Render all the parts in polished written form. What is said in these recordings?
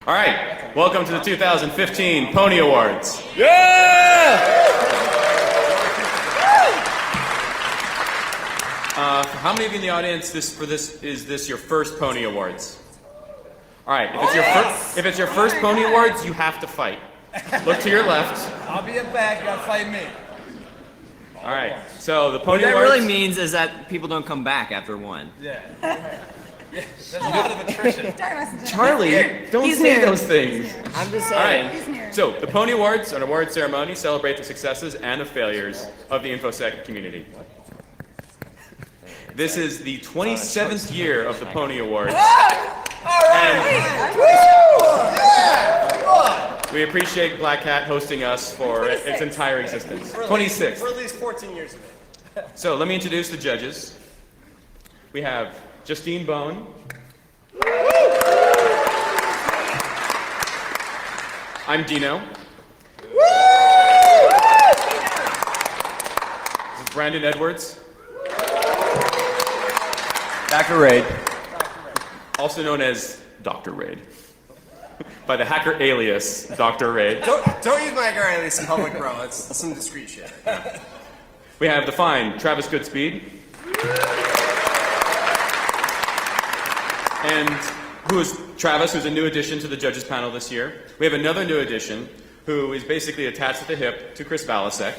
All right, welcome to the 2015 Pwnie Awards. How many of you in the audience is this your first Pwnie Awards? All right, if it's your first Pwnie Awards, you have to fight. Look to your left. I'll be at back. You gotta fight me. All right, so the Pwnie What that Awards. really means is that people don't come back after one. Yeah. There's a lot of attrition. Charlie, don't say those things. I'm just All saying. right, so the Pwnie Awards are an award ceremony celebrate the successes and the failures of the InfoSec community. This is the 27th year of the Pwnie Awards. And we appreciate Black Hat hosting us for its entire existence. 26. For at least 14 years of it. So let me introduce the judges. We have Justine Bone. I'm Dino. This is Brandon Edwards. Dr. Raid. Also known as Dr. Raid. By the hacker alias, Dr. Raid. Don't use my hacker alias in public, bro. It's some discreet shit. We have the fine Travis Goodspeed. And who's a new addition to the judges panel this year. We have another new addition who is basically attached at the hip to Chris Balasek.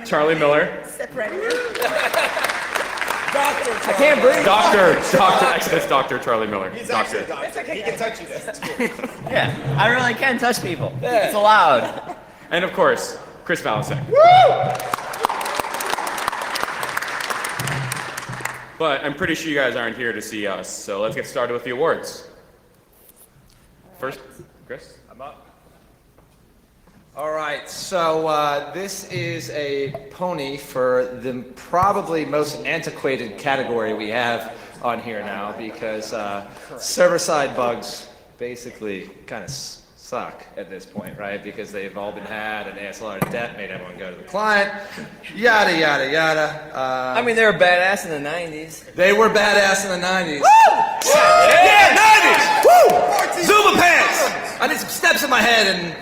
Charlie Miller. I can't breathe. Actually, that's Dr. Charlie Miller. He's Doctor. actually a doctor. He can touch you. That's cool. Yeah, I really can touch people. It's allowed. And of course, Chris Balasek. But I'm pretty sure you guys aren't here to see us, so let's get started with the awards. First, Chris? I'm up. All right, so this is a pony for the probably most antiquated category we have on here now, because server-side bugs basically kind of suck at this point, right? Because they've all been had, and ASLR debt made everyone go to the client, yada, yada, yada. I mean, they were badass in the 90s. They were badass in the 90s. Woo! Yeah, 90s! Woo! Zuma pants! I did some steps in my head, and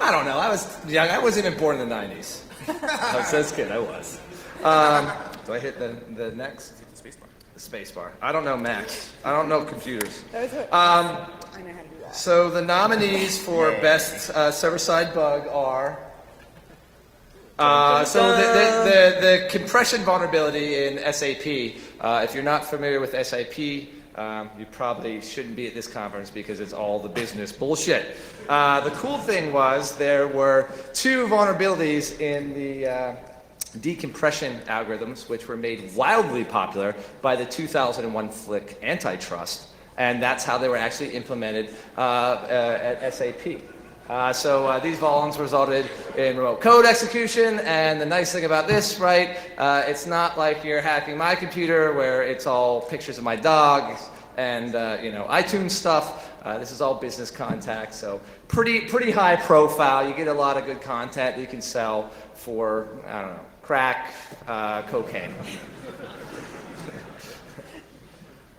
I don't know. I was young. I wasn't even born in the 90s. I was so kid. I was. Do I hit the next? The space bar. I don't know Macs. I don't know computers. I know how to do that. So the nominees for best server-side bug are. So the compression vulnerability in SAP. If you're not familiar with SAP, you probably shouldn't be at this conference because it's all the business bullshit. The cool thing was there were two vulnerabilities in the decompression algorithms, which were made wildly popular by the 2001 Flick antitrust, and that's how they were actually implemented at SAP. So these vulns resulted in remote code execution, and the nice thing about this, right, it's not like you're hacking my computer where it's all pictures of my dog and iTunes stuff. This is all business contact, so pretty high profile. You get a lot of good content that you can sell for, I don't know, crack, cocaine.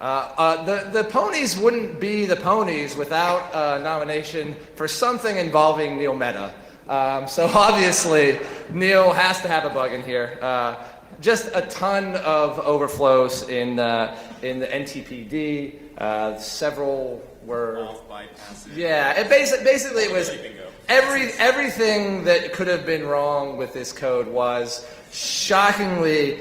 The ponies wouldn't be the ponies without a nomination for something involving Neil Mehta. So obviously, Neil has to have a bug in here. Just a ton of overflows in the NTPD. Several were. Yeah, basically it was everything that could have been wrong with this code was shockingly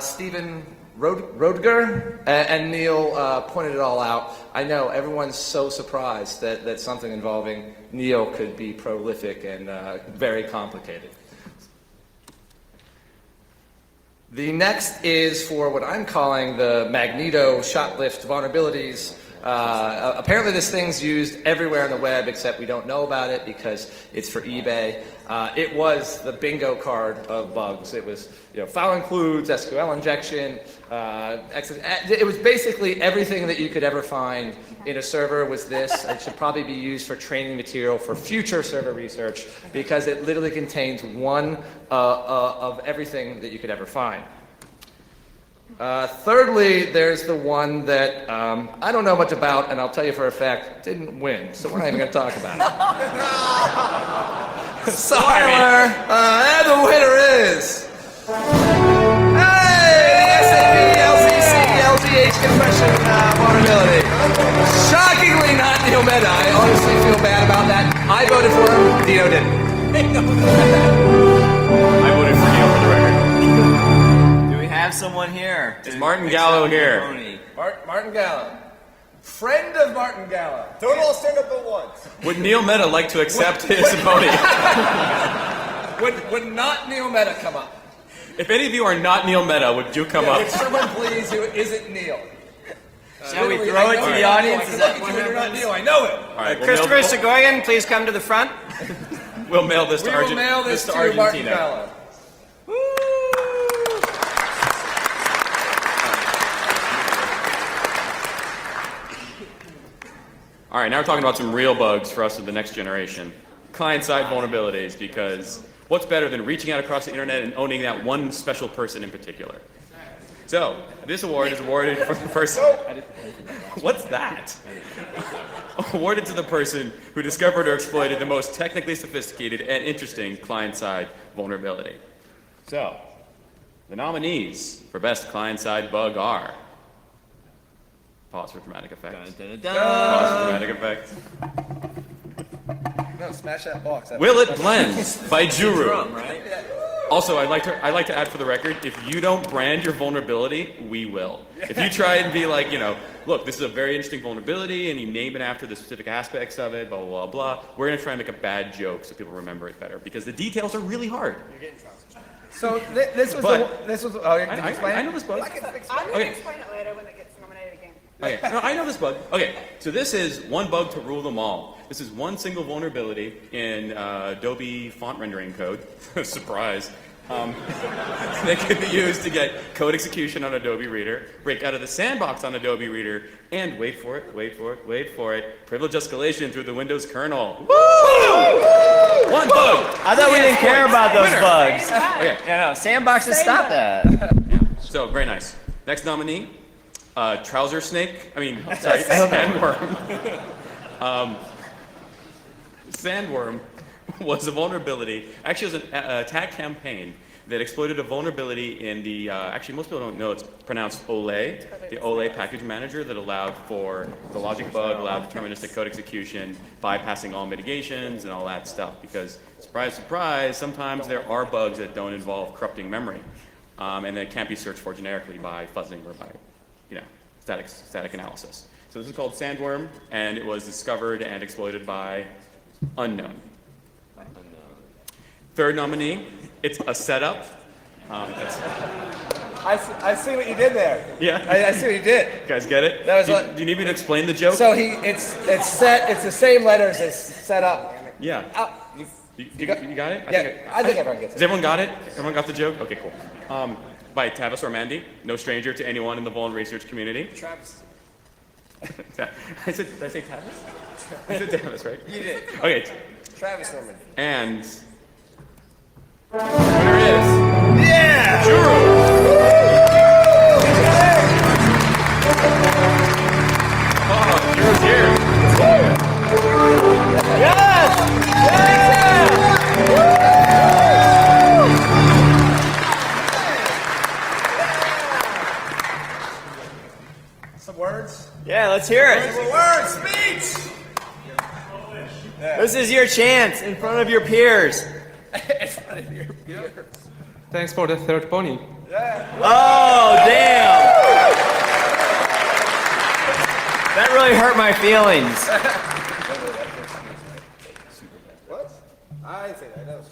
Stephen Rodger and Neil pointed it all out. I know everyone's so surprised that something involving Neil could be prolific and very complicated. The next is for what I'm calling the Magneto shoplift vulnerabilities. Apparently this thing's used everywhere on the web, except we don't know about it because it's for eBay. It was the bingo card of bugs. It was, file includes, SQL injection. It was basically everything that you could ever find in a server was this. It should probably be used for training material for future server research because it literally contains one of everything that you could ever find. Thirdly, there's the one that I don't know much about, and I'll tell you for a fact, didn't win, so we're not even going to talk about it. Sorry. And the winner is... Hey, the SAP LCC LGH compression vulnerability. Shockingly not Neil Mehta. I honestly feel bad about that. I voted for him, Dino didn't. I voted for Neil for the record. Do we have someone here? Is Martin Gallo here? Pwnie. Martin Gallo. Friend of Martin Gallo. Don't all stand up at once. Would Neil Mehta like to accept his opponent? Would not Neil Mehta come up? If any of you are not Neil Mehta, would you come up? Would someone please who isn't Neil? Shall we throw it to the audience? Is that what You're not happens? Neil, I know it. All right, Christopher Segoyan, please come to the front. we'll mail this to We will mail this to Martin Argentina. Gallo. All right, now we're talking about some real bugs for us of the next generation. Client-side vulnerabilities, because what's better than reaching out across the internet and owning that one special person in particular? So, this award is awarded for the person... What's that? Awarded to the person who discovered or exploited the most technically sophisticated and interesting client-side vulnerability. So, the nominees for Best Client-Side Bug are... Pause for dramatic effect. Dun, dun, dun. Pause for dramatic effect. No, smash that box. Will It Blend by Juru. Drum, right? Also, I'd like to add for the record, if you don't brand your vulnerability, we will. If you try and be like, look, this is a very interesting vulnerability, and you name it after the specific aspects of it, blah, blah, blah, blah, we're going to try and make a bad joke so people remember it better, because the details are really hard. So this was But- this was. Oh, did you explain I it? know this bug. I'm going to Okay. explain it later when it gets nominated again. Okay, no, I know this bug. Okay, so this is one bug to rule them all. This is one single vulnerability in Adobe font rendering code. Surprise. That can be used to get code execution on Adobe Reader, break out of the sandbox on Adobe Reader, and wait for it, privilege escalation through the Windows kernel. Woo! One bug! I thought we didn't care about those Winner. bugs. Okay, Yeah, no, sandboxes stop that. so very nice. Next nominee, trouser snake. Sorry, sandworm. Sandworm was a vulnerability. Actually, it was an attack campaign that exploited a vulnerability in the. Actually, most people don't know it's pronounced Olay, the Olay package manager that allowed for the logic bug, allowed deterministic code execution, bypassing all mitigations and all that stuff. Because surprise, surprise, sometimes there are bugs that don't involve corrupting memory, and that can't be searched for generically by fuzzing or by, static analysis. So this is called Sandworm, and it was discovered and exploited by unknown. Third nominee, it's a setup. I see what you did there. Yeah, I see what you did. you guys get it? That was do, you, what- do you need me to explain the joke? So it's set. It's the same letters as set up. Yeah. You, You got it? I think everyone gets Has it. everyone got it? Everyone got the joke? Okay, cool. By Tavis Ormandy, no stranger to anyone in the Vuln research community. Travis. Did I say Tavis? I said Tavis, right? You did. Okay, Travis Norman. and the winner is Yeah! Juru. Oh, Juru's here. Some words? Yeah, let's hear it. Words, speech! This is your chance in front of your peers. Thanks for the third pony. Oh, damn. That really hurt my feelings. What? I didn't say that. That was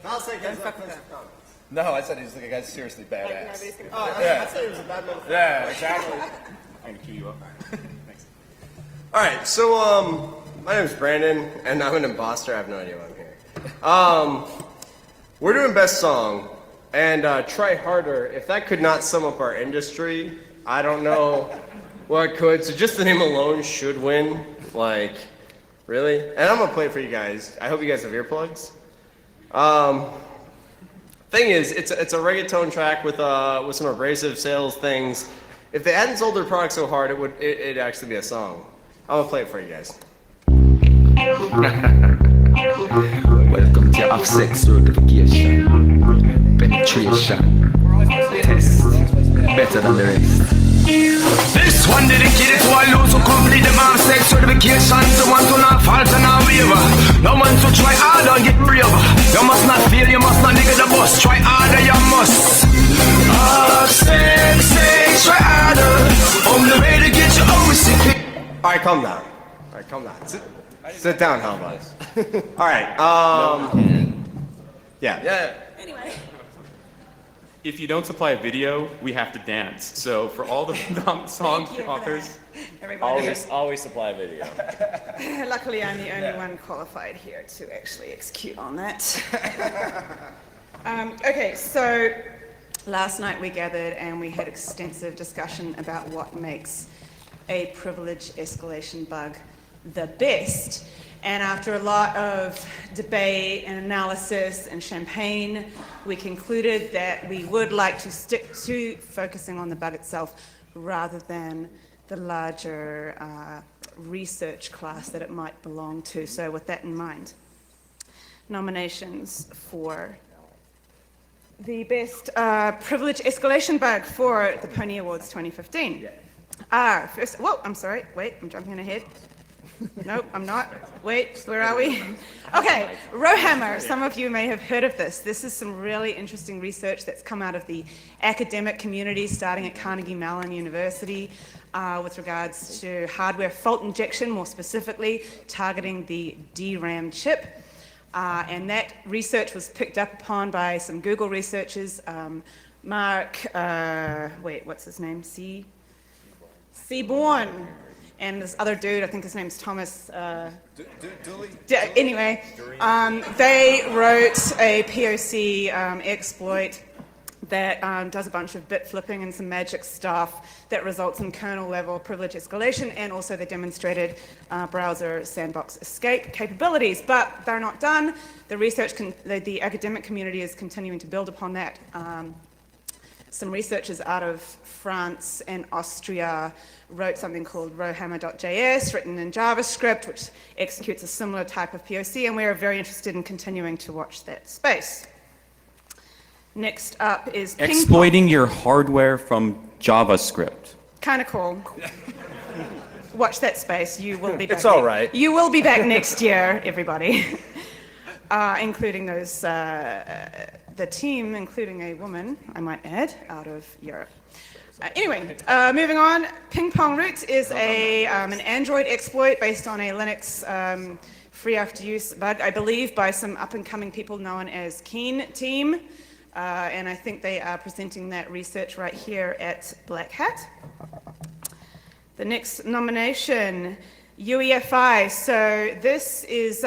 I'll say guys not place of comments. No, I said he's like a guy's seriously Like, badass. nobody's going to Oh, I said it was a bad metaphor. Yeah, exactly. I'm gonna cue you up. Thanks. All right, so my name's Brandon, and I'm an imposter. I have no idea why I'm here. We're doing best song, and Try Harder. If that could not sum up our industry, I don't know what could. So just the name alone should win. Like, really? And I'm gonna play it for you guys. I hope you guys have earplugs. Thing is, it's a reggaeton track with some abrasive sales things. If they hadn't sold their product so hard, it'd actually be a song. I'm gonna play it for you guys. Welcome to our sex certification. Penetration. Test. Better than the rest. This one dedicated to all those who complete the man sex certification. The one to not falter nor waver. No one to try harder and get braver. You must not fail, you must not nigga the bus. Try harder, you must. Sex, try harder. On the way to get you over sick. Alright, calm down. Alright, calm down. Sit down, how about it? Alright, yeah. Anyway. If you don't supply a video, we have to dance. So for all the song Thank you for authors, that, everybody. Always supply a video. Luckily, I'm the only one qualified here to actually execute on that. Okay, so last night we gathered and we had extensive discussion about what makes a privilege escalation bug the best. And after a lot of debate and analysis and champagne, we concluded that we would like to stick to focusing on the bug itself rather than the larger research class that it might belong to. So with that in mind, nominations for the best privilege escalation bug for the Pwnie Awards 2015 are first, whoa, I'm sorry, wait, I'm jumping ahead. Nope, I'm not. Wait, where are we? Okay, Rowhammer. Some of you may have heard of this. This is some really interesting research that's come out of the academic community, starting at Carnegie Mellon University, with regards to hardware fault injection, more specifically targeting the DRAM chip. And that research was picked up upon by some Google researchers, Mark, what's his name? Seaborn. And this other dude, I think his name's Thomas. Anyway, they wrote a POC exploit that does a bunch of bit flipping and some magic stuff that results in kernel level privilege escalation, and also they demonstrated browser sandbox escape capabilities. But they're not done. The research, the academic community is continuing to build upon that. Some researchers out of France and Austria wrote something called rowhammer.js, written in JavaScript, which executes a similar type of POC, and we're very interested in continuing to watch that space. Next up is ping exploiting your hardware from JavaScript. Kind of cool. Watch that space. You will be back. It's all right. You will be back next year, everybody. Including those, the team, including a woman, I might add, out of Europe. Anyway, moving on. Ping Pong Roots is an Android exploit based on a Linux free after use bug, I believe, by some up-and-coming people known as Keen Team. And I think they are presenting that research right here at Black Hat. The next nomination, UEFI. So this is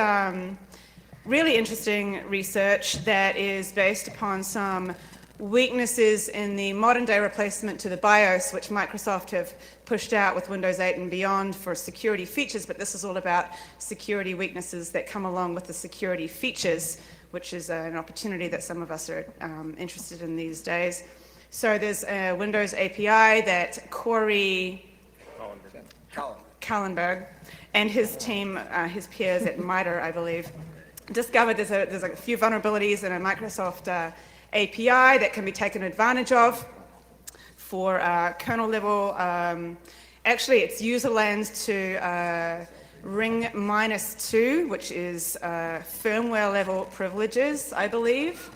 really interesting research that is based upon some weaknesses in the modern day replacement to the BIOS, which Microsoft have pushed out with Windows 8 and beyond for security features, but this is all about security weaknesses that come along with the security features, which is an opportunity that some of us are interested in these days. So there's a Windows API that Corey Kallenberg and his team, his peers at MITRE, I believe, discovered there's a few vulnerabilities in a Microsoft API that can be taken advantage of for kernel level. Actually, it's user lands to ring -2, which is firmware level privileges, I believe,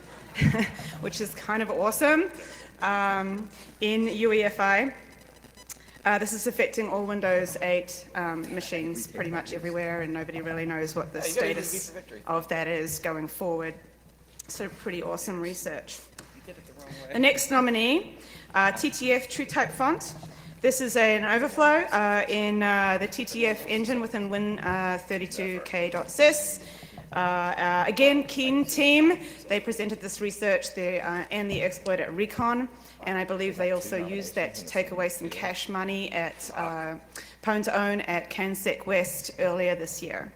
which is kind of awesome in UEFI. This is affecting all Windows 8 machines pretty much everywhere, and nobody really knows what the status of that is going forward. So pretty awesome research. The next nominee, TTF TrueType font. This is an overflow in the TTF engine within Win32k.sys. Again, Keen Team, they presented this research there and the exploit at Recon, and I believe they also used that to take away some cash money at Pwn to Own at CanSec West earlier this year.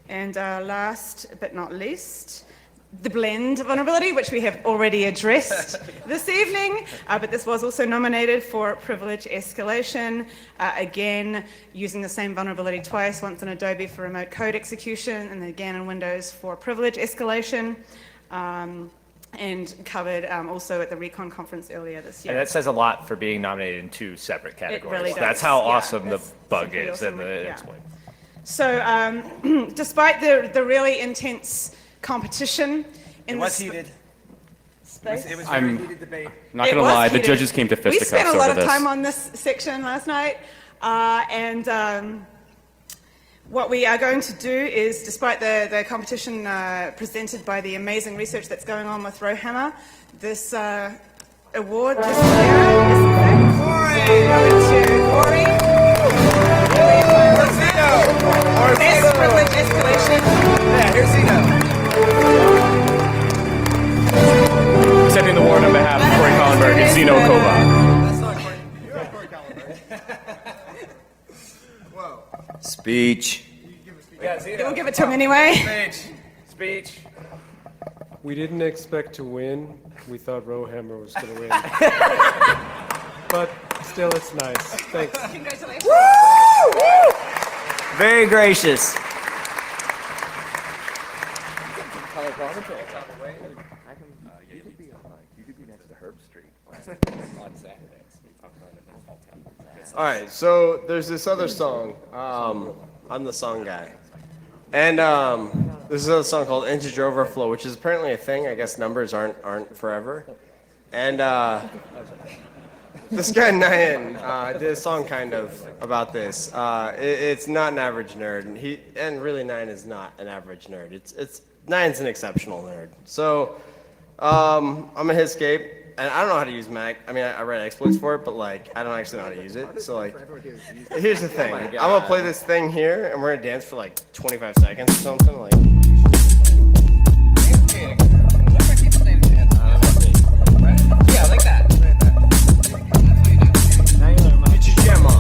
And last but not least, the blend vulnerability, which we have already addressed this evening, but this was also nominated for privilege escalation, again using the same vulnerability twice, once in Adobe for remote code execution and then again in Windows for privilege escalation, and covered also at the Recon conference earlier this year. And that says a lot for being nominated in 2 separate categories. really does, That's how yeah. awesome the That's bug pretty is awesome, and the yeah. exploit. So despite the really intense competition in It was this heated. space, It was I'm- very heated debate. Not It gonna was lie, the heated. judges came to we fisticuffs spent a lot over of this. time on this section last night, and what we are going to do is, despite the competition presented by the amazing research that's going on with Rowhammer, this award this year is going to Corey. Best privilege escalation. Yeah, here's Zeno. Accepting the award on behalf of Corey Collenberg and Zeno Kova. That's not Corey. You're not Corey Calvin, right? Whoa. Speech. Yeah, Zeno. We'll give it to him anyway. Speech. We didn't expect to win. We thought Rowhammer was going to win. But still, it's nice. Thanks. Congratulations. Very gracious. All right, so there's this other song. I'm the song guy. And this is a song called Integer Overflow, which is apparently a thing. I guess numbers aren't forever. And this guy Nyan did a song kind of about this. It's not an average nerd, and really Nyan is not an average nerd. Nyan's an exceptional nerd. So I'm a Hitscape, and I don't know how to use Mac. I mean, I write exploits for it, but like I don't actually know how to use it. So like, here's the thing. I'm gonna play this thing here, and we're gonna dance for like 25 seconds or something. Like. Yeah, like that.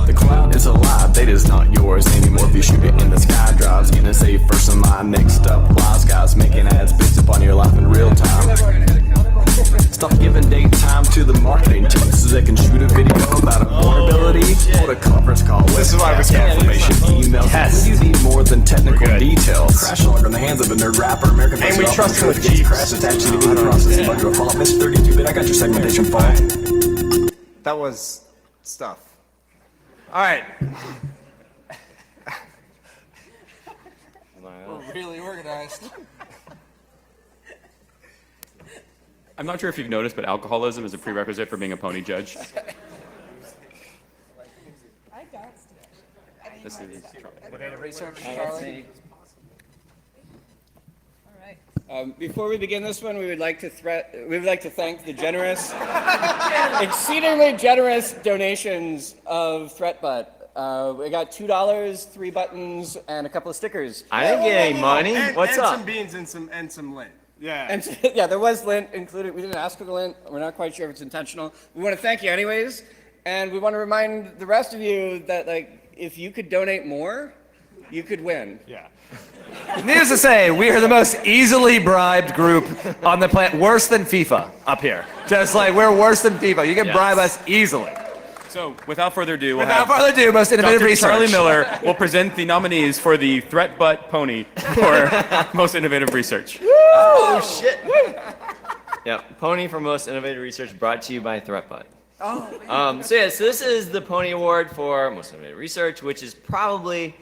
The cloud is alive, data's not yours anymore. If you shoot it in the sky, drives gonna say first in line. Next up, wise guys making ads based upon your life in real time. Stop giving daytime to the marketing teams so they can shoot a video about a vulnerability. Hold a conference call with This is why we can't information emails. You need more than technical details. Crash log in the hands of a nerd rapper. American And we trust him with Jeeps. Jeeps. Crash attached to the process. Bug your fault. Miss 32-bit. I got your segmentation fault. That was stuff. All right. We're really organized. I'm not sure if you've noticed, but alcoholism is a prerequisite for being a pony judge. This is Before we begin this one, we would like to thank the generous, exceedingly generous donations of ThreatButt. We got $2, 3 buttons, and a couple of stickers. I didn't get any money. What's and up? some beans and some lint. Yeah. And yeah, there was lint included. We didn't ask for the lint. We're not quite sure if it's intentional. We want to thank you anyways, and we want to remind the rest of you that like if you could donate more, you could win. yeah. Needless to say, we are the most easily bribed group on the planet. Worse than FIFA up here. Just like we're worse than FIFA. You can bribe us easily. So without further ado, we'll Without have further ado, most innovative Dr. research. Charlie Miller will present the nominees for the ThreatButt Pony for most innovative research. Oh shit. Yep, Pwnie for Most Innovative Research brought to you by ThreatButt. So this is the Pwnie Award for Most Innovative Research, which is probably,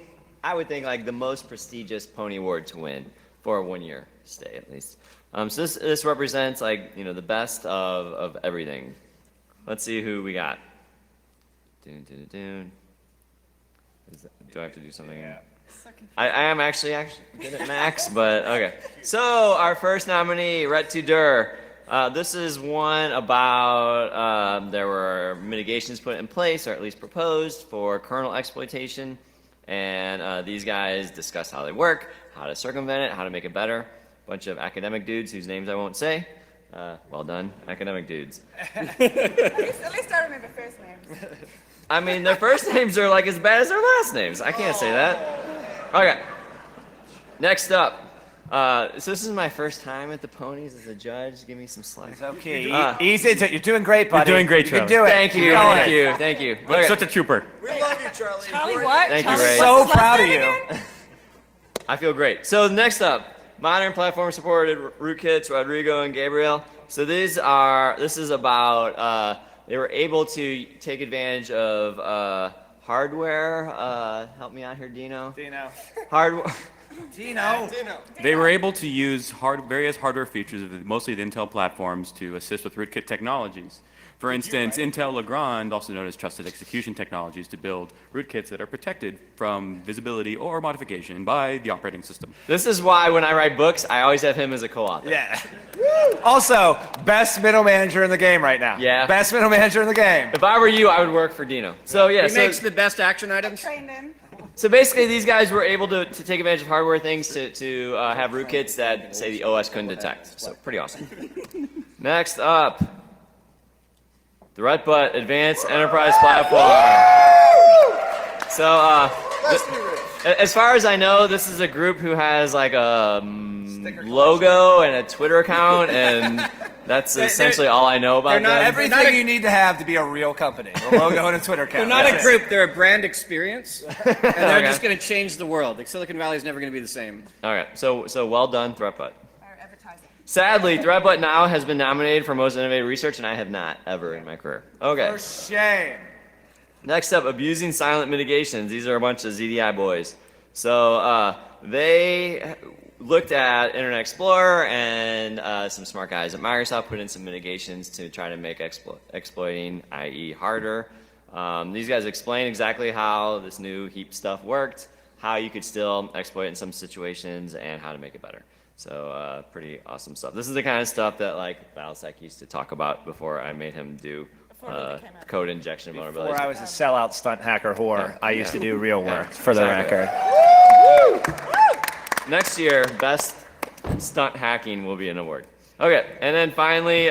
I would think, like the most prestigious Pwnie Award to win for a 1-year stay, at least. So this represents like the best of everything. Let's see who we got. Do I have to do something? I am actually good at Max, but okay. So our first nominee, Ret2Dur. This is one about there were mitigations put in place, or at least proposed, for kernel exploitation. And these guys discuss how they work, how to circumvent it, how to make it better. Bunch of academic dudes whose names I won't say. Well done, academic dudes. At least I remember first names. I mean, their first names are like as bad as their last names. I can't say that. Okay. Next up, So this is my first time at the Ponies as a judge. Give me some slack. Okay, easy. You're doing great, buddy. You're doing great, You can Charlie. do it. Thank you, Keep going. thank you, thank you. You're Okay. such a trooper. We love you, Charlie. Charlie, what? Thank you, Charlie, Ray. So what's the proud last of name you. again? I feel great. So next up, modern platform supported rootkits, Rodrigo and Gabriel. So this is about, they were able to take advantage of hardware. Help me out here, Dino. Hardware. Dino. They were able to use various hardware features of mostly the Intel platforms to assist with rootkit technologies. For instance, Intel Legrand, also known as Trusted Execution Technologies, to build rootkits that are protected from visibility or modification by the operating system. This is why when I write books, I always have him as a co-author. Yeah. Also, best middle manager in the game right now. Yeah. Best middle manager in the game. If I were you, I would work for Dino. So yeah, He makes the best action items. Trained him. So basically, these guys were able to take advantage of hardware things to have rootkits that, say, the OS couldn't detect. So pretty awesome. Next up, the Threatbot Advanced Enterprise Platform. So as far as I know, this is a group who has like a logo and a Twitter account, and that's essentially all I know about them. Everything you need to have to be a real company. A logo and a Twitter account. They're not That's a it. group, they're a brand experience, and they're Okay. just going to change the world. Like Silicon Valley is never going to be the same. All right, so well done, Threatbot. Our advertising. Sadly, Threatbot now has been nominated for Most Innovative Research, and I have not ever in my career. Okay. For shame. Next up, abusing silent mitigations. These are a bunch of ZDI boys. So they looked at Internet Explorer, and some smart guys at Microsoft put in some mitigations to try to make exploiting IE harder. These guys explain exactly how this new heap stuff worked, how you could still exploit in some situations, and how to make it better. So pretty awesome stuff. This is the kind of stuff that like Valsec used to talk about before I made him do code injection vulnerabilities. Before I was a sellout stunt hacker whore, I used to do real work, for the Exactly. record. Next year, best stunt hacking will be an award. Okay, and then finally,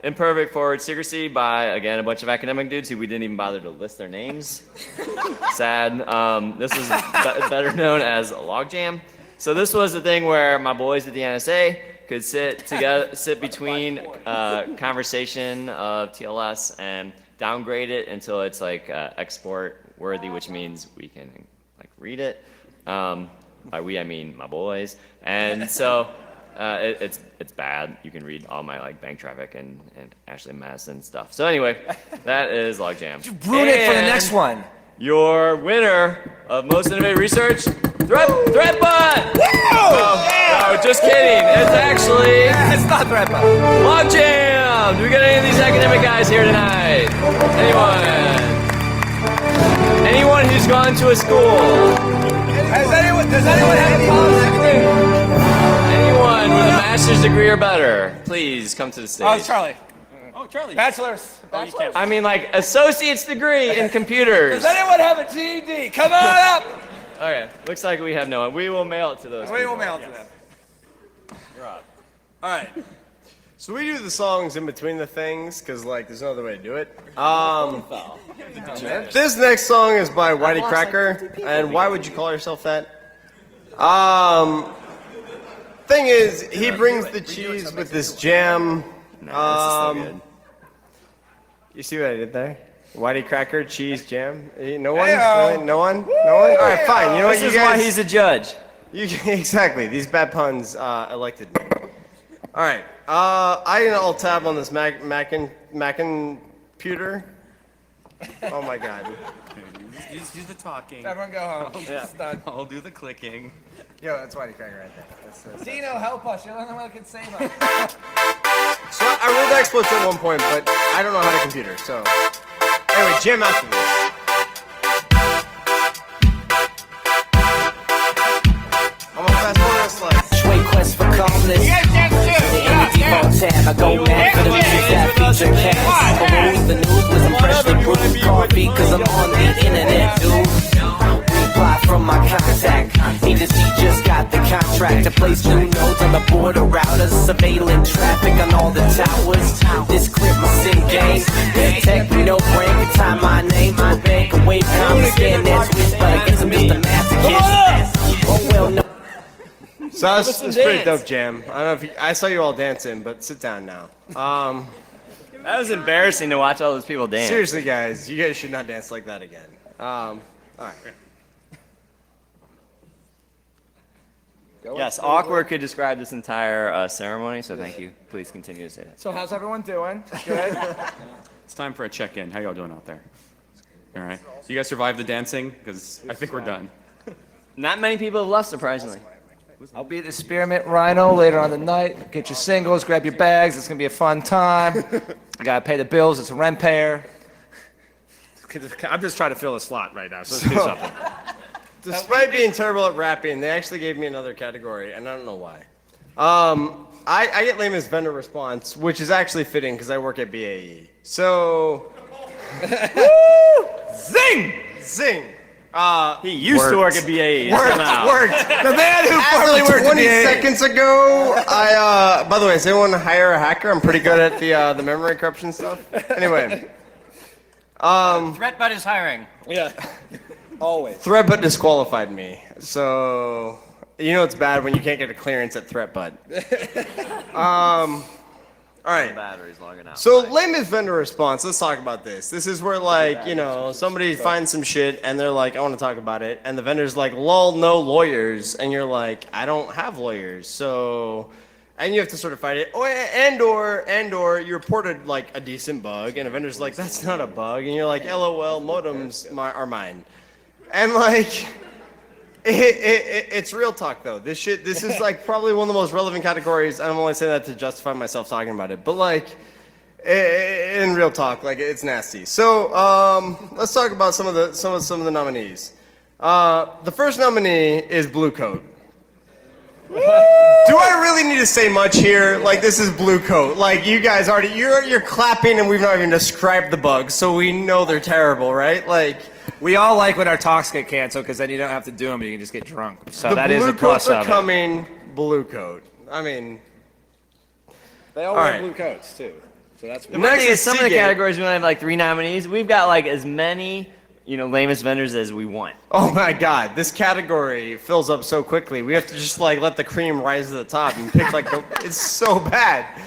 imperfect forward secrecy by, again, a bunch of academic dudes who we didn't even bother to list their names. Sad. This is better known as Logjam. So this was the thing where my boys at the NSA could sit between conversation of TLS and downgrade it until it's like export worthy, which means we can like read it. By we I mean my boys, and so it's bad. You can read all my like bank traffic and Ashley Madison stuff. So anyway, that is Logjam. Ruin it for the next one. Your winner of Most Innovative Research, Threatbot! No, just kidding. It's actually It's not Threatbot. Logjam! Do we got any of these academic guys here tonight? Anyone who's gone to a school? Does anyone have a college degree? Anyone with a master's degree or better, please come to the stage. Oh, Charlie. Oh, Charlie. Bachelor's. I mean, like, associate's degree in computers. Does anyone have a GED? Come on up. Okay, looks like we have no one. We will mail it to those We will people. mail it to them. All right. So we do the songs in between the things because like there's no other way to do it. This next song is by Whitey Cracker, and why would you call yourself that? Thing is, he brings the cheese with this jam. No, this is so good. You see what I did there? Whitey Cracker, cheese, jam. No one? Hey-o. Really? No one? No one? All right, fine. You know what? This You is why guys. he's a judge. Exactly. These bad puns elected me. All right. I can alt tab on this Macin-pewter. Oh my God. Use the talking. Everyone go home. It's done. I'll do the clicking. Yo, that's Whitey Cracker right there. Dino, help us. You're the only one that can save us. So I wrote exploits at one point, but I don't know how to computer. So anyway, jam after this. I'm gonna fast forward a slide. Sway quest for calmness. In the default tab, I go mad for the music that feature cats. Peruse the news with some freshly brewed coffee, cause I'm on the internet, dude. Reply from my contact. He just got the contract to place new nodes on the border routers, surveilling traffic on all the towers. This crib my sim game. Tech me no brain, can tie my name to a bank and wave comments, scan that tweet, but I guess I'm just a masochist. Oh well, no. So Give us that's some it's pretty dance. dope, Jam. I don't know if I saw you all dancing, but sit down now. That was embarrassing to watch all those people dance. Seriously, guys, you guys should not dance like that again. All right. Yes, awkward could describe this entire ceremony, so thank you. Please continue to say that. So how's everyone doing? Good. It's time for a check-in. How y'all doing out there? All right. So you guys survived the dancing? Because I think we're done. Not many people have left, surprisingly. I'll be at the Spearmint Rhino later on the night. Get your singles, grab your bags. It's gonna be a fun time. I gotta pay the bills. It's a rent payer. I'm just trying to fill a slot right now, so let's do something. Despite being terrible at rapping, they actually gave me another category, and I don't know why. I get lamest vendor response, which is actually fitting because I work at BAE. So, Zing! zing. He used to work at BAE. Worked. The man who formerly As of worked 20 at BAE. seconds ago, by the way, does anyone hire a hacker? I'm pretty good at the memory corruption stuff. Anyway, ThreatBot is hiring. Yeah. Always. ThreatBot disqualified me. So, you know it's bad when you can't get a clearance at ThreatBot. All right. Battery's logging out. So lamest vendor response, let's talk about this. This is where like, you know, somebody finds some shit and they're like, I want to talk about it. And the vendor's like, lol, no lawyers. And you're like, I don't have lawyers. So, and you have to sort of fight it. Oh, and or you reported like a decent bug and a vendor's like, that's not a bug. And you're like, LOL, modems are mine. And like, it's real talk though. This is like probably one of the most relevant categories. I'm only saying that to justify myself talking about it, but like in real talk, like it's nasty. So let's talk about some of the nominees. The first nominee is Blue Coat. Do I really need to say much here? Like this is Blue Coat. Like you guys already you're clapping and we've not even described the bugs, so we know they're terrible, right? Like. We all like when our talks get canceled because then you don't have to do them. You can just get drunk. So that is a Blue plus coats are of it. coming. Blue Coat. I mean, They all All wear right. blue coats, too. So that's The one thing is, some of the Seagate. categories we only have like 3 nominees. We've got like as many, lamest vendors as we want. oh my God, this category fills up so quickly. We have to just like let the cream rise to the top and pick like it's so bad.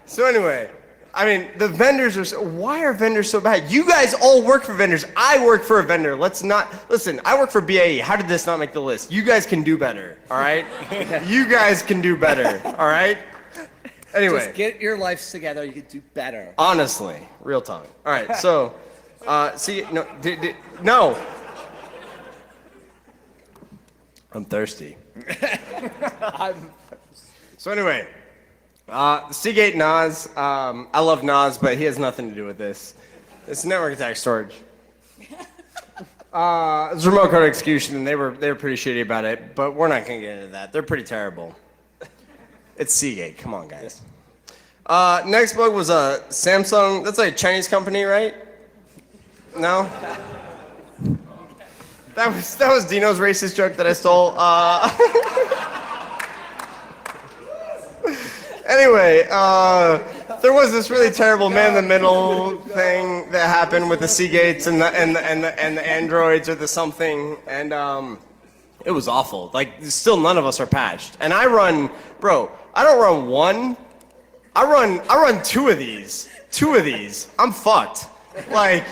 So anyway, I mean, the vendors are why are vendors so bad? You guys all work for vendors. I work for a vendor. Listen, I work for BAE. How did this not make the list? You guys can do better, all right? You guys can do better, all right? Anyway. Just get your lives together. You can do better. Honestly, real talk. All right, so, no. I'm thirsty. So anyway, Seagate Nas. I love Nas, but he has nothing to do with this. It's network attack storage. It's remote code execution, and they were pretty shitty about it, but we're not gonna get into that. They're pretty terrible. It's Seagate. Come on, guys. Next bug was a Samsung. That's like a Chinese company, right? No. That was Dino's racist joke that I stole. Anyway, there was this really terrible man-in-the-middle thing that happened with the Seagates and the Androids or the something, and it was awful. Like, still none of us are patched. And I don't run one. I run 2 of these. 2 of these. I'm fucked. Like,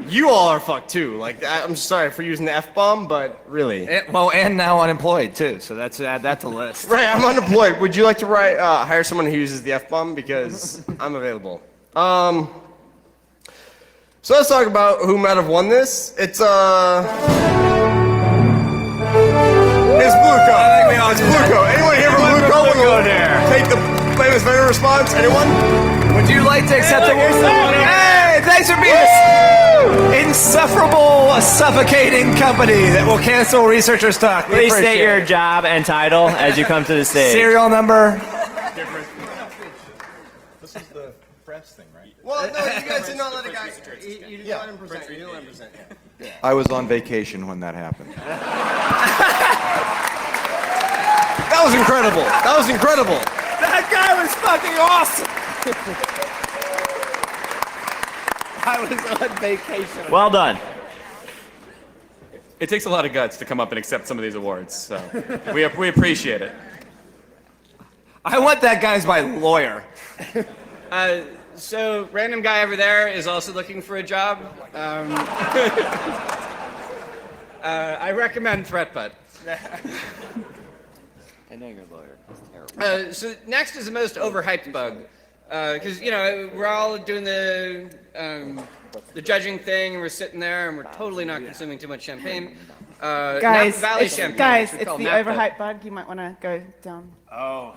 you all are fucked too. Like, I'm sorry for using the F-bomb, but really. And now unemployed too. So add that to the list. Right, I'm unemployed. Would you like to hire someone who uses the F-bomb? Because I'm available. So let's talk about who might have won this. It's Blue Coat. It's Blue Coat. Anyone here from Blue Coat? Coat here. Take the famous vendor response. Anyone? Would you like to accept the Hey, thanks for being this insufferable, suffocating company that will cancel researcher stock. We Please appreciate state your it. job and title as you come to the stage. Serial number. This is the press thing, right? Well, no, you guys did not let a guy. You did not let him present. You didn't let him present. Yeah. I was on vacation when that happened. That was incredible. That was incredible. That guy was fucking awesome. I was on vacation. Well done. It takes a lot of guts to come up and accept some of these awards, so we appreciate it. I want that guy as my lawyer. So, random guy over there is also looking for a job. I recommend ThreatButt. I know you're a lawyer. That's terrible. So next is the most overhyped bug, because we're all doing the judging thing, and we're sitting there, and we're totally not consuming too much champagne. Guys, Napa Valley it's, champagne. guys, which we it's call the Napa. overhyped bug. You might want to go down. Oh.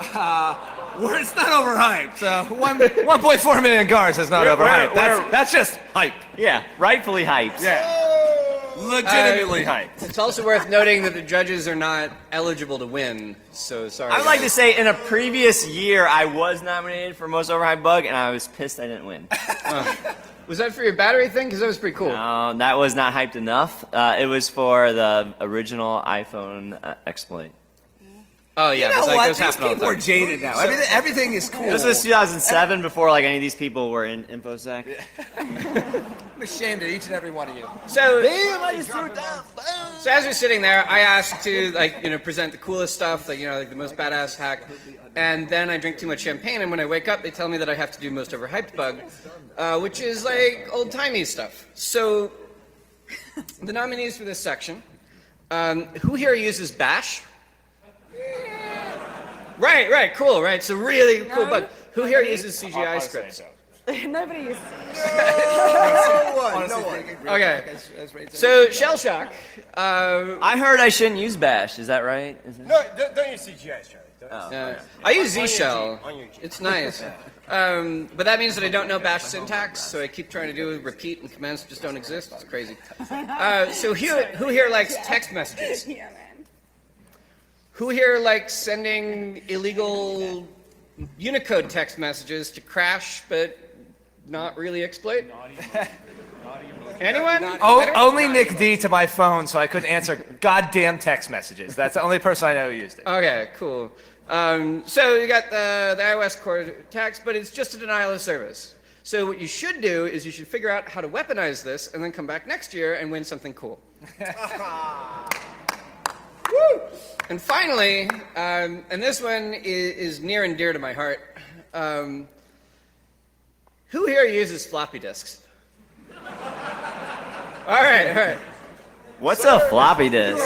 It's not overhyped. 1.4 million cars is not overhyped. That's just hype. Yeah, rightfully hyped. Legitimately hyped. It's also worth noting that the judges are not eligible to win. So sorry. I would like to say in a previous year, I was nominated for Most Overhyped Bug, and I was pissed I didn't win. Was that for your battery thing? Because that was pretty cool. No, that was not hyped enough. It was for the original iPhone exploit. Oh yeah, You know but what? those These happen all the people are time. jaded now. Everything is cool. This was 2007, before like any of these people were in InfoSec. I'm ashamed of each and every one of you. So, I just threw it down. so as we're sitting there, I asked to present the coolest stuff, like the most badass hack, and then I drink too much champagne, and when I wake up, they tell me that I have to do most overhyped bug, which is like old timey stuff. So, the nominees for this section, who here uses Bash? Right, cool, right. So really cool bug. Who here uses CGI scripts? Nobody uses. No one. Okay. So Shell Shock. I heard I shouldn't use Bash. Is that right? Is it? No, don't use CGI, Charlie. I use Z Shell. It's nice. But that means that I don't know Bash syntax, so I keep trying to do repeat and commands just don't exist. It's crazy. So who here likes text messages? Yeah, man. Who here likes sending illegal Unicode text messages to crash but not really exploit? Anyone? Only Nick D to my phone, so I couldn't answer goddamn text messages. That's the only person I know who used it. Okay, cool. So you got the iOS core text, but it's just a denial of service. So what you should do is you should figure out how to weaponize this and then come back next year and win something cool. Woo! And finally, and this one is near and dear to my heart, who here uses floppy disks? All right. What's a floppy disk?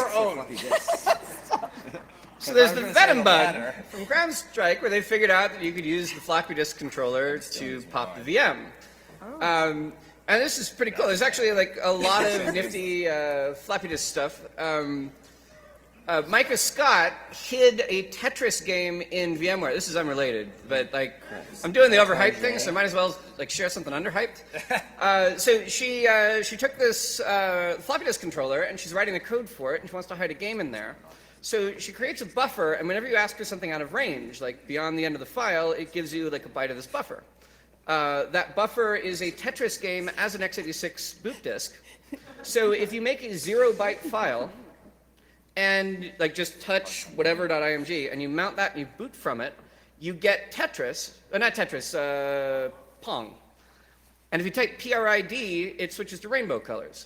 So there's the Venom bug from CrowdStrike where they figured out that you could use the floppy disk controller to pop the VM. And this is pretty cool. There's actually like a lot of nifty floppy disk stuff. Micah Scott hid a Tetris game in VMware. This is unrelated, but like I'm doing the overhyped thing, so I might as well like share something underhyped. So she took this floppy disk controller and she's writing the code for it, and she wants to hide a game in there. So she creates a buffer, and whenever you ask for something out of range, like beyond the end of the file, it gives you like a byte of this buffer. That buffer is a Tetris game as an x86 boot disk. So if you make a 0-byte file and like just touch whatever.img and you mount that and you boot from it, you get Tetris, not Tetris, Pong. And if you type PRID, it switches to rainbow colors.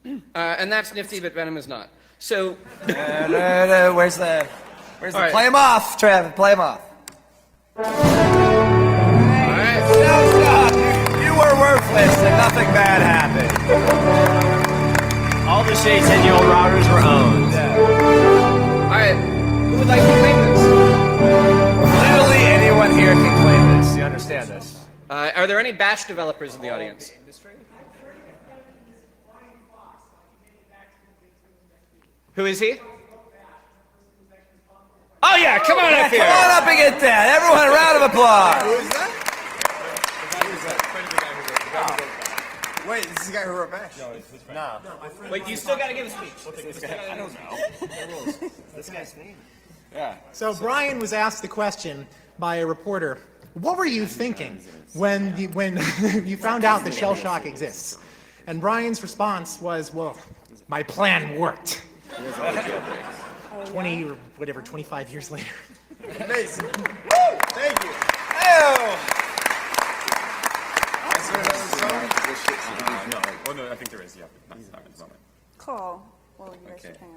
And that's nifty, but Venom is not. So Where's the All right. play him off, Trav? Play him off. All right. You were worthless and nothing bad happened. All the shade 10-year-old routers were owned. All right. Who would like to claim this? Literally anyone here can claim this. You understand this? Are there any Bash developers in the audience? Who is he? Oh yeah, come on up here. Come on up and get that. Everyone, a round of applause. Who is that? Wait, this is the guy who wrote Bash. No, it's his friend. No. Wait, you still got to give a speech. I don't know. This guy's name. So Brian was asked the question by a reporter, what were you thinking when you found out that shell shock exists? And Brian's response was, well, my plan worked. 20 or whatever, 25 years later. Amazing. Woo! Thank you. No, I think there is, yeah. Not at the moment. Cool. Well, you guys should hang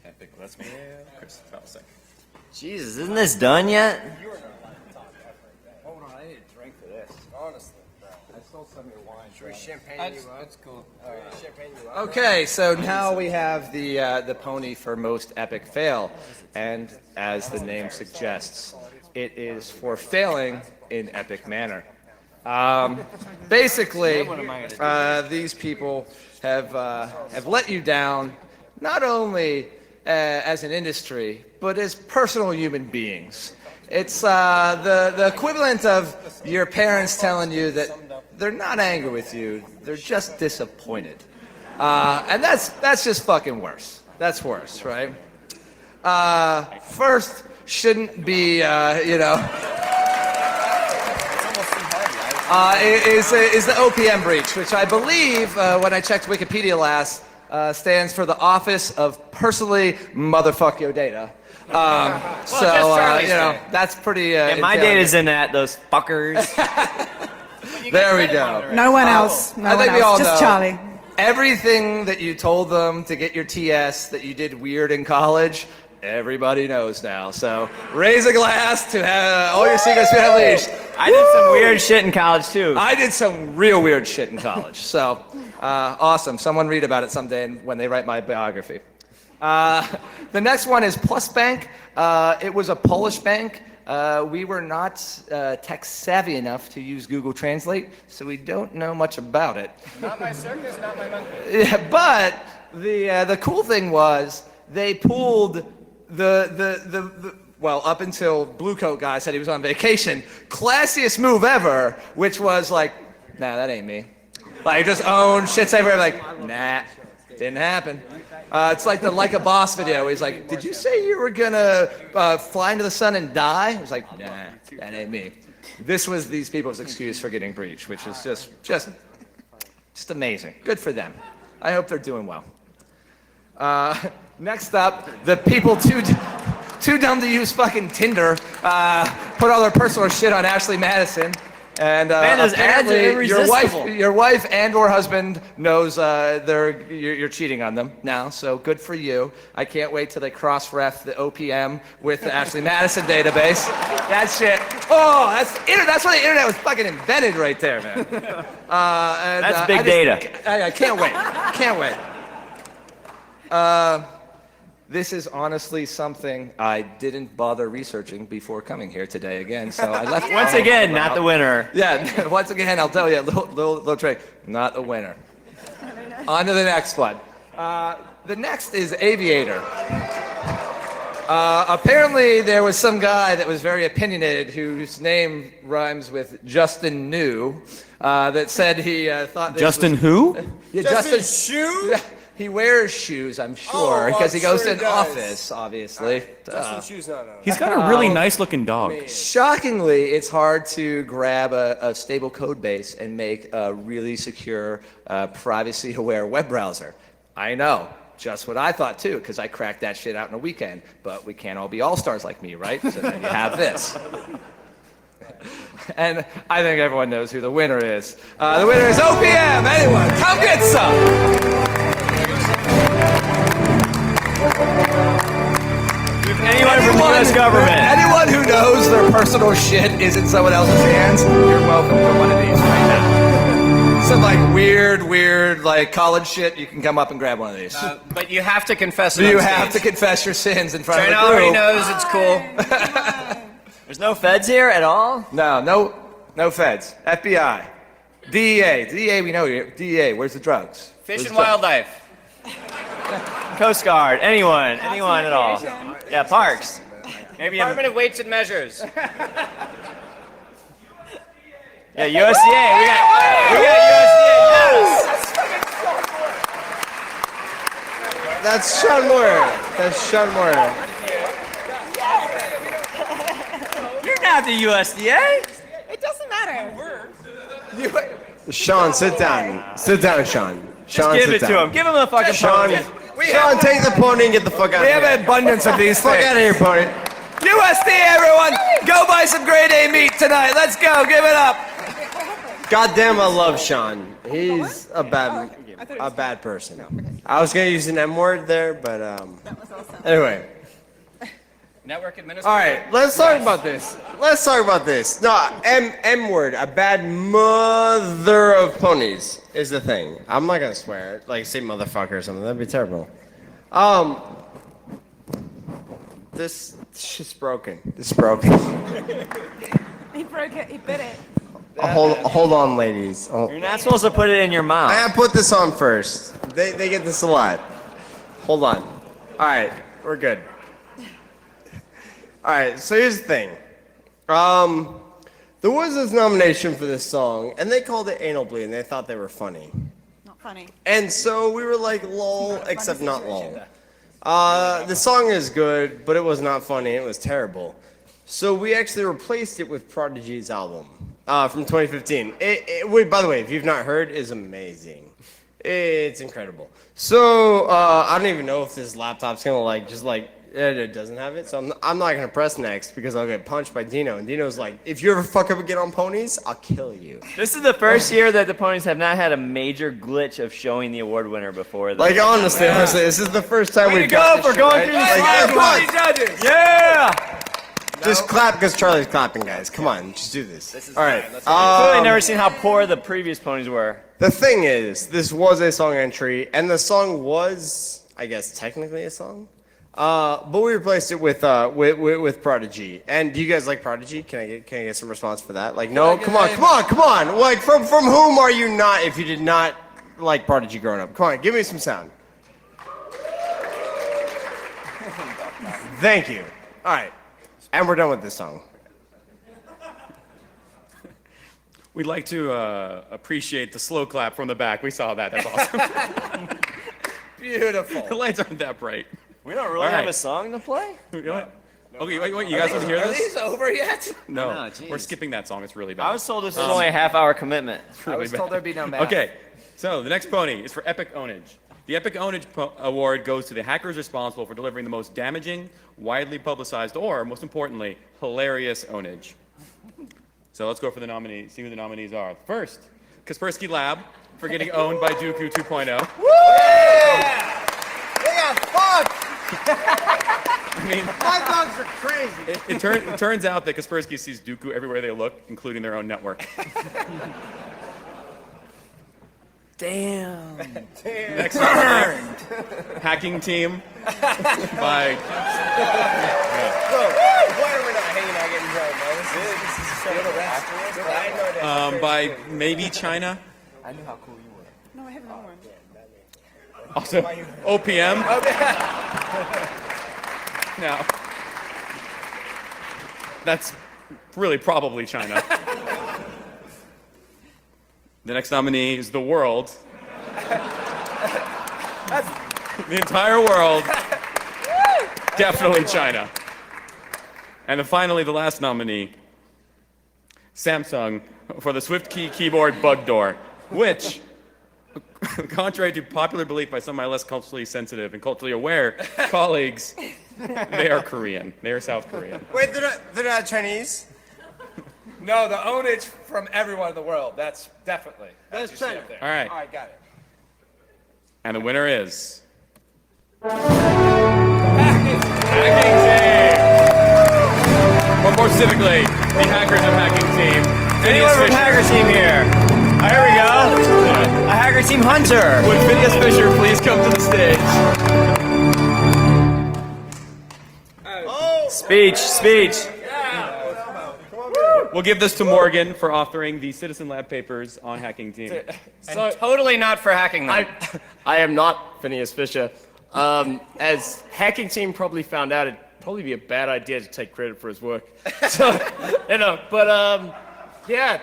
out. Epic. Let's me. Chris, I'll say. Jesus, isn't this done yet? Hold on, I need a drink for this. Honestly, bro. I stole some of your wine. Should we champagne you up? That's cool. Champagne you up. Okay, so now we have the pony for most epic fail, and as the name suggests, it is for failing in epic manner. Basically, these people have let you down, not only as an industry, but as personal human beings. It's the equivalent of your parents telling you that they're not angry with you, they're just disappointed. And that's just fucking worse. That's worse, right? First shouldn't be, is the OPM breach, which I believe, when I checked Wikipedia last, stands for the Office of Personally Motherfuck Your Data. That's pretty. And my data's in that, those fuckers. There we go. No one else. No I one think we else. all Just know. Charlie. Everything that you told them to get your TS that you did weird in college, everybody knows now. So raise a glass to have all your secrets be unleashed. I did some weird shit in college too. I did some real weird shit in college. So awesome. Someone read about it someday when they write my biography. The next one is Plus Bank. It was a Polish bank. We were not tech savvy enough to use Google Translate, so we don't know much about it. Not my circus, not my monkey. Yeah, but the cool thing was they pulled well, up until Blue Coat guy said he was on vacation, classiest move ever, which was like, nah, that ain't me. Like, just own shit's everywhere. Like, nah, didn't happen. It's like the Like a Boss video. He's like, did you say you were gonna fly into the sun and die? He's like, nah, that ain't me. This was these people's excuse for getting breached, which is just amazing. Good for them. I hope they're doing well. Next up, the people too dumb to use fucking Tinder put all their personal shit on Ashley Madison. And Man, those ads are apparently irresistible. your wife and/or husband knows you're cheating on them now. So good for you. I can't wait till they cross-ref the OPM with the Ashley Madison database. That shit. Oh, that's why the internet was fucking invented right there, man. That's big data. I can't wait. Can't wait. This is honestly something I didn't bother researching before coming here today again, so I left. Once again, not the winner. Yeah, once again, I'll tell you a little trick. Not the winner. On to the next one. The next is Aviator. Apparently, there was some guy that was very opinionated whose name rhymes with Justin New that said he thought this Justin was, who? Yeah, Justin Shoe? He wears shoes, I'm sure, because he goes to an office, obviously. Justin Shoe's not on. He's got a really nice looking dog. Shockingly, it's hard to grab a stable code base and make a really secure, privacy-aware web browser. I know, just what I thought too, because I cracked that shit out in a weekend. But we can't all be all-stars like me, right? So then you have this. And I think everyone knows who the winner is. The winner is OPM! Anyone, come get some! Anyone from the U.S. government. Anyone who knows their personal shit is in someone else's hands, you're welcome for one of these right now. Some like weird like college shit, you can come up and grab one of these. But you have to confess it. You on have to stage. confess your sins in front China of the already group. knows it's cool. There's no feds here at all? No feds. FBI. DEA, we know you. DEA, where's the drugs? Fish and Wildlife. Coast Guard, anyone at all. Yeah, parks. Maybe Department of Weights and Measures. Yeah, USDA. We got USDA. Yes. That's Sean Moore. You're not the USDA. It doesn't matter. Sean, sit down. Sit down, Sean. Sean, Give sit it down. to him. Give him the fucking Sean, pony. Sean, take the pony and get the fuck out of We here. have an abundance of these Fuck things. out of here, pony. USDA, everyone! Go buy some grade A meat tonight. Let's go. Give it up. Goddamn, I love Sean. He's a bad. a bad person. I was gonna use an M word there, but anyway. Network administrator. All right, let's talk about this. Let's talk about this. No, M word, a bad mother of ponies is the thing. I'm not gonna swear, like say motherfucker or something. That'd be terrible. This shit's broken. This is broken. He broke it. He bit it. Hold on, ladies. Oh. You're not supposed to put it in your mouth. I put this on first. They get this a lot. Hold on. All right, we're good. All right, so here's the thing. There was this nomination for this song, and they called it Anal Bleed, and they thought they were funny. Not funny. And so we were like, lol, except not lol. The song is good, but it was not funny. It was terrible. So we actually replaced it with Prodigy's album from 2015. Wait, by the way, if you've not heard, it's amazing. It's incredible. So I don't even know if this laptop's gonna it doesn't have it. So I'm not gonna press next because I'll get punched by Dino. And Dino's like, if you ever fuck up again on ponies, I'll kill you. This is the first year that the ponies have not had a major glitch of showing the award winner before. Like honestly, this is the first time we've got for going through the slides. Judges. Yeah. Just clap because Charlie's clapping, guys. Come on, just do this. All right. Clearly never seen how poor the previous ponies were. The thing is, this was a song entry, and the song was, I guess, technically a song. But we replaced it with Prodigy. And do you guys like Prodigy? Can I get some response for that? Like, no, come on. Like, from whom are you not if you did not like Prodigy growing up? Come on, give me some sound. Thank you. All right, and we're done with this song. We'd like to appreciate the slow clap from the back. We saw that. That's awesome. Beautiful. The lights aren't that bright. We don't really have a song to play? Okay, wait. You guys want to hear Are this? these over yet? No, No, geez. we're skipping that song. It's really bad. I was told this was only a half-hour commitment. I was told there'd be no math. Okay, so the next pony is for Epic Ownage. The Epic Ownage Award goes to the hackers responsible for delivering the most damaging, widely publicized, or, most importantly, hilarious ownage. So let's go for the nominees, see who the nominees are. First, Kaspersky Lab for getting owned by Dooku 2.0. Woo! They got fucked! I mean, my dogs are crazy. It turns out that Kaspersky sees Dooku everywhere they look, including their own network. Damn. Next up, Hacking Team by... Why are we not hanging out getting drunk, man? by maybe China. I knew how cool you were. No, I have no one. Also, OPM. Now, that's really probably China. The next nominee is the world. The entire world. Definitely China. And then finally, the last nominee, Samsung, for the SwiftKey keyboard bug door, which, contrary to popular belief by some of my less culturally sensitive and culturally aware colleagues, they are Korean. They are South Korean. Wait, they're not Chinese? No, the ownage from everyone in the world. That's definitely. That's China. All right. All right, got it. And the winner is... Hacking Team! Or more specifically, the hackers of Hacking Team. Anyone from Hacker Team here? Oh, here we go. A Hacker Team Hunter. Would Phineas Fisher please come to the stage? Speech. We'll give this to Morgan for authoring the Citizen Lab papers on Hacking Team. And totally not for hacking them. I am not Phineas Fisher. As Hacking Team probably found out, it'd probably be a bad idea to take credit for his work. So, yeah,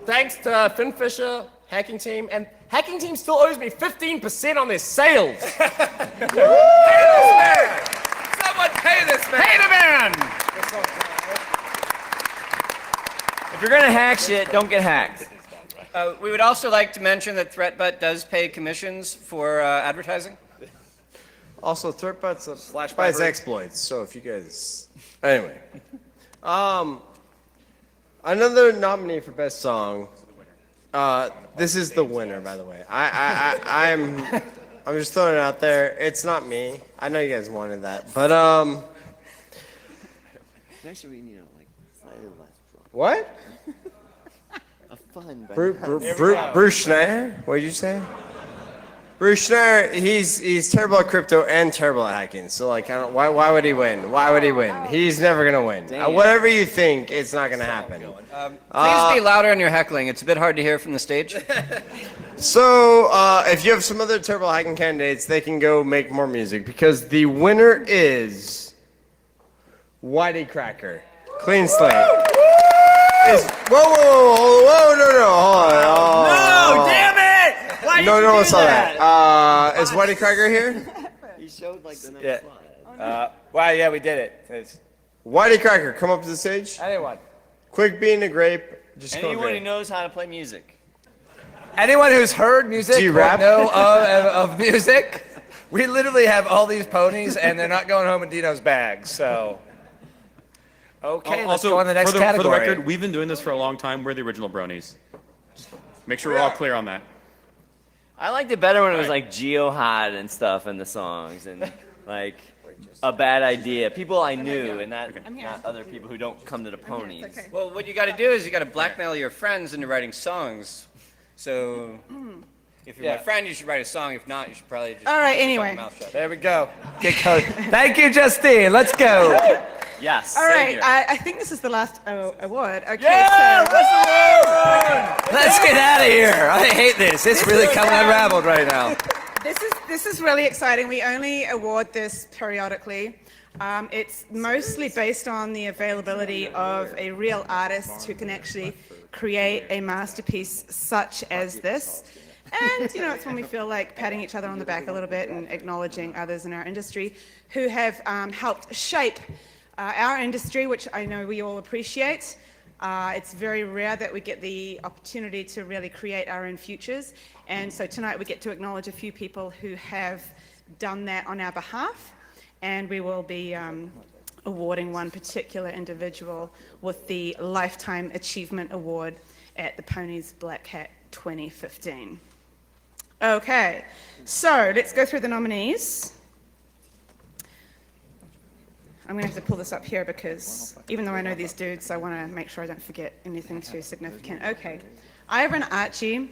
thanks to Finn Fisher, Hacking Team, and Hacking Team still owes me 15% on their sales. Pay this man! Someone pay this man! Pay the man! If you're gonna hack shit, don't get hacked. We would also like to mention that ThreatBut does pay commissions for advertising. Also, ThreatBut's buys exploits, so if you guys... Anyway. Another nominee for Best Song This is the winner, by the way. I'm just throwing it out there. It's not me. I know you guys wanted that, but Actually, we need like slightly less. what? A fun. Bruce Schneider? What did you say? Bruce Schneider, he's terrible at crypto and terrible at hacking. So like, why would he win? Why would he win? He's never gonna win. Whatever you think, it's not gonna happen. Please be louder on your heckling. It's a bit hard to hear from the stage. So if you have some other terrible hacking candidates, they can go make more music because the winner is Whitey Cracker. Clean slate. Whoa, no, hold on. No, damn it! Why No, did no you one do saw that? that. Is Whitey Cracker here? He showed like the next Yeah. slide. Wow, yeah, we did it. It's Whitey Cracker, come up to the stage. anyone. Quick bean a grape. Just go Anyone who grape. knows how to play music. Anyone who's heard music Do you or rap? know of music, we literally have all these ponies, and they're not going home in Dino's bags. So, okay, let's Also, go on the next for category. the record, we've been doing this for a long time. We're the original bronies. Make sure we're all clear on that. I liked it better when it was like Geohot and stuff in the songs, and like a bad idea. People I knew, and not other people who don't come to the ponies. Well, what you got to do is you got to blackmail your friends into writing songs. So, if you're my friend, you should write a song. If not, you should probably just All right, keep anyway. your mouth shut. There we go. Get code. Thank you, Justine. Let's go. Yes. All same right, here. I think this is the last award. Okay, Yeah, so let's get out of here. I hate this. It's really coming unraveled right now. this is really exciting. We only award this periodically. It's mostly based on the availability of a real artist who can actually create a masterpiece such as this. And, you know, it's when we feel like patting each other on the back a little bit and acknowledging others in our industry who have helped shape our industry, which I know we all appreciate. It's very rare that we get the opportunity to really create our own futures. And so tonight we get to acknowledge a few people who have done that on our behalf. And we will be awarding one particular individual with the Lifetime Achievement Award at the Ponies Black Hat 2015. Okay, so let's go through the nominees. I'm going to have to pull this up here because even though I know these dudes, I want to make sure I don't forget anything too significant. Okay, Ivan Archie,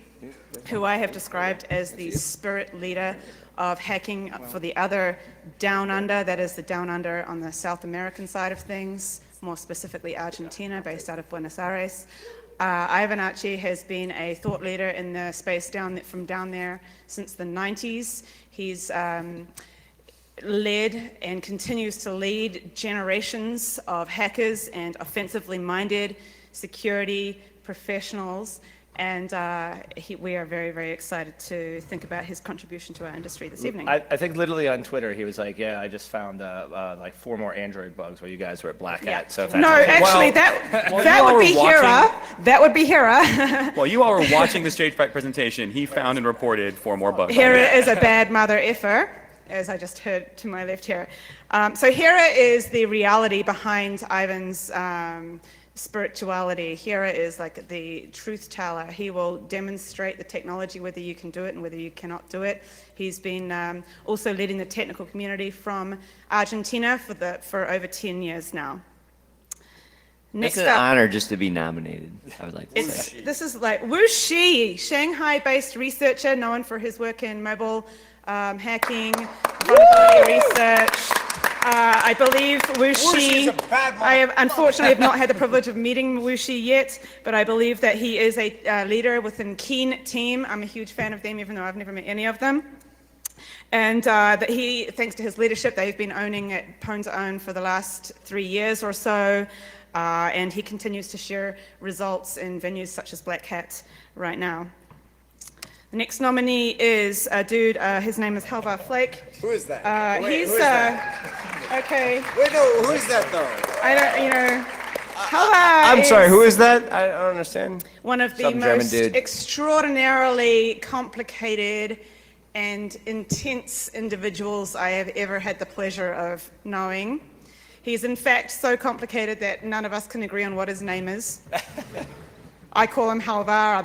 who I have described as the spirit leader of hacking for the other Down Under, that is the Down Under on the South American side of things, more specifically Argentina, based out of Buenos Aires. Ivan Archie has been a thought leader in the space from down there since the 90s. He's led and continues to lead generations of hackers and offensively minded security professionals. And we are very, very excited to think about his contribution to our industry this evening. I think literally on Twitter he was like, "Yeah, I just found like 4 more Android bugs while you guys were at Black Hat." So if that's No, okay. actually, that would be Hira. That would be Hira. While you all were watching the stage fright presentation, he found and reported 4 more bugs. Hira is a bad mother effer, as I just heard to my left here. So Hira is the reality behind Ivan's spirituality. Hira is like the truth teller. He will demonstrate the technology, whether you can do it and whether you cannot do it. He's been also leading the technical community from Argentina for over 10 years now. It's an honor just to be nominated, I would like to say. This is like Wu Shi, Shanghai-based researcher known for his work in mobile hacking, vulnerability research. I believe Wu Shi, unfortunately have not had the privilege of meeting Wu Shi yet, but I believe that he is a leader within Keen Team. I'm a huge fan of them, even though I've never met any of them. And that he, thanks to his leadership, they've been owning at Pwn's Own for the last 3 years or so. And he continues to share results in venues such as Black Hat right now. The next nominee is a dude, his name is Halvar Flake. Who is that? He's, who is that? Okay. Wait, no, who is that though? I don't, you know, Halvar I'm sorry, who is that? I don't understand. one of the Some German most dude. extraordinarily complicated and intense individuals I have ever had the pleasure of knowing. He's in fact so complicated that none of us can agree on what his name is. I call him Halvar,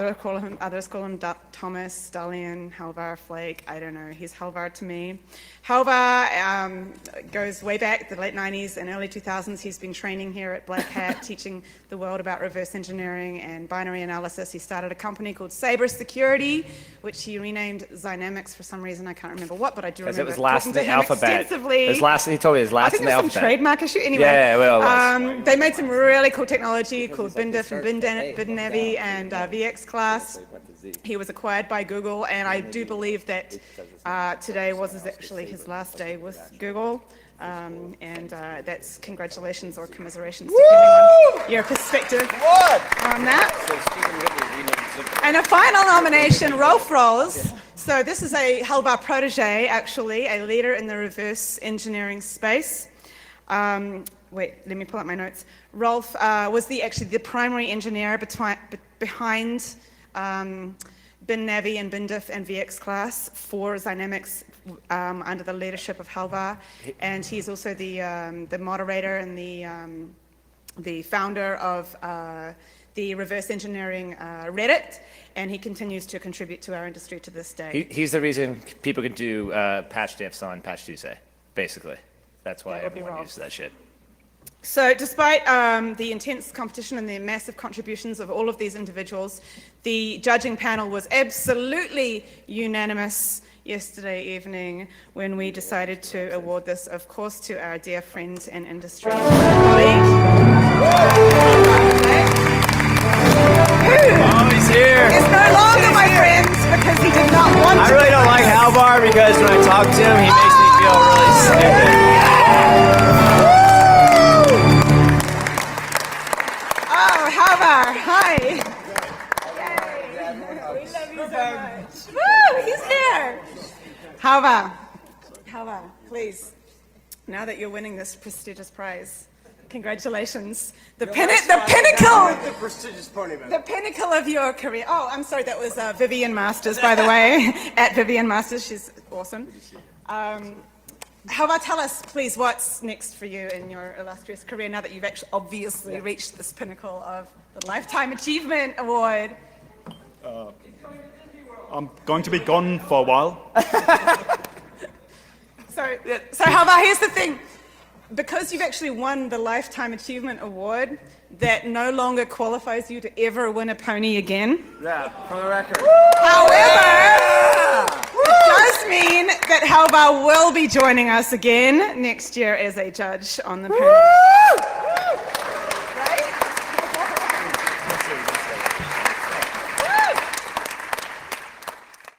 others call him Thomas, Stallion, Halvar, Flake, I don't know, he's Halvar to me. Halvar goes way back, the late 90s and early 2000s. He's been training here at Black Hat, teaching the world about reverse engineering and binary analysis. He started a company called Sabre Security, which he renamed Zynamics for some reason. I can't remember what, but I do remember it was last in talking to the him alphabet. extensively. It was last, he told me it was last in the I think alphabet. there's some trademark issue. Anyway, Yeah, well, it was. they made some really cool technology called BinDiff and BinNevi and VX Class. He was acquired by Google, and I do believe that today was actually his last day with Google. And that's congratulations or commiserations, depending on your perspective on that. And a final nomination, Rolf Rolls. So this is a Halvar protege, actually, a leader in the reverse engineering space. Wait, let me pull up my notes. Rolf was actually the primary engineer behind BinNevi and BinDiff and VX Class for Zynamics under the leadership of Halvar, and he's also the moderator and the founder of the reverse engineering Reddit, and he continues to contribute to our industry to this day. He's the reason people can do patch diffs on Patch Tuesday, basically. That's why everyone uses that shit. So despite the intense competition and the massive contributions of all of these individuals, the judging panel was absolutely unanimous yesterday evening when we decided to award this, of course, to our dear friend and industry colleague. Oh, he's here. He's no longer my friend because he did not want to. I really don't like Halvar because when I talk to him, he makes me feel really stupid. Oh, Halvar, hi. Yay. We love you so much. Woo, he's here. Halvar, please, now that you're winning this prestigious prize, congratulations. The pinnacle. The prestigious pony medal. The pinnacle of your career. Oh, I'm sorry, that was Vivian Masters, by the way, at Vivian Masters. She's awesome. How about tell us, please, what's next for you in your illustrious career now that you've actually obviously reached this pinnacle of the Lifetime Achievement Award? I'm going to be gone for a while. So how about, here's the thing. Because you've actually won the Lifetime Achievement Award, that no longer qualifies you to ever win a pony again. Yeah, for the record. However, it does mean that Halvar will be joining us again next year as a judge on the pony.